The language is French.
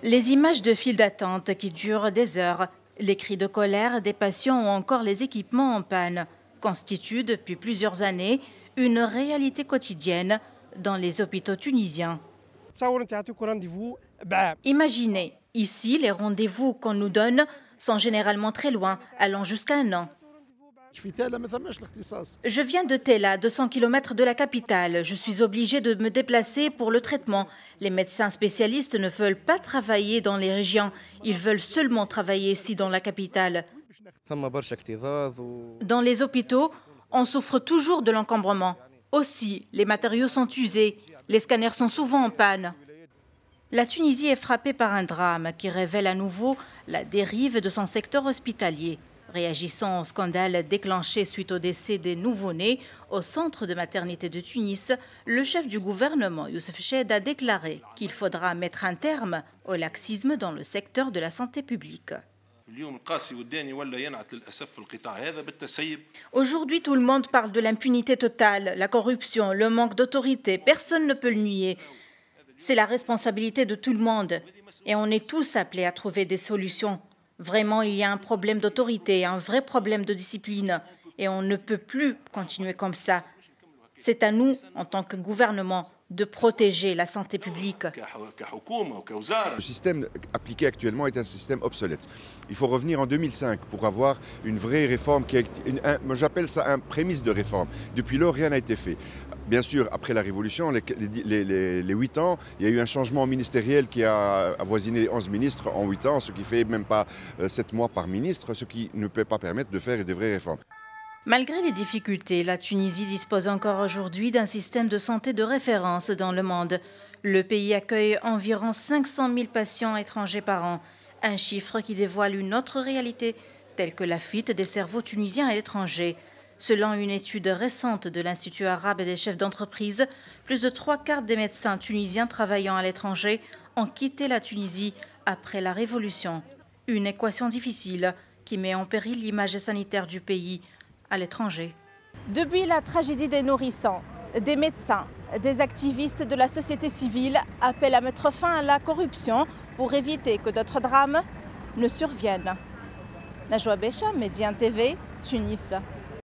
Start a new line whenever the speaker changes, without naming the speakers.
Les images de files d'attente qui durent des heures, les cris de colère des patients ou encore les équipements en panne constituent depuis plusieurs années une réalité quotidienne dans les hôpitaux tunisiens. Imaginez, ici, les rendez-vous qu'on nous donne sont généralement très loin, allant jusqu'à un an. Je viens de Tella, 200 km de la capitale. Je suis obligée de me déplacer pour le traitement. Les médecins spécialistes ne veulent pas travailler dans les régions. Ils veulent seulement travailler ici dans la capitale. Dans les hôpitaux, on souffre toujours de l'encombrement. Aussi, les matériaux sont usés. Les scanners sont souvent en panne. La Tunisie est frappée par un drame qui révèle à nouveau la dérive de son secteur hospitalier. Réagissant au scandale déclenché suite au décès des nouveau-nés au centre de maternité de Tunis, le chef du gouvernement, Youssef Chaed, a déclaré qu'il faudra mettre un terme au laxisme dans le secteur de la santé publique. Aujourd'hui, tout le monde parle de l'impunité totale, la corruption, le manque d'autorité. Personne ne peut le nier. C'est la responsabilité de tout le monde et on est tous appelés à trouver des solutions. Vraiment, il y a un problème d'autorité, un vrai problème de discipline et on ne peut plus continuer comme ça. C'est à nous, en tant que gouvernement, de protéger la santé publique.
Le système appliqué actuellement est un système obsolète. Il faut revenir en 2005 pour avoir une vraie réforme. J'appelle ça un prémisse de réforme. Depuis lors, rien n'a été fait. Bien sûr, après la Révolution, les 8 ans, il y a eu un changement ministériel qui a avoisiné 11 ministres en 8 ans, ce qui fait même pas 7 mois par ministre, ce qui ne peut pas permettre de faire des vraies réformes.
Malgré les difficultés, la Tunisie dispose encore aujourd'hui d'un système de santé de référence dans le monde. Le pays accueille environ 500 000 patients étrangers par an, un chiffre qui dévoile une autre réalité, telle que la fuite des cerveaux tunisiens à l'étranger. Selon une étude récente de l'Institut arabe des chefs d'entreprise, plus de 3/4 des médecins tunisiens travaillant à l'étranger ont quitté la Tunisie après la Révolution. Une équation difficile qui met en péril l'image sanitaire du pays à l'étranger. Depuis la tragédie des nourrissons, des médecins, des activistes de la société civile appellent à mettre fin à la corruption pour éviter que d'autres drames ne surviennent. Najwa Bécha, Médien TV, Tunis.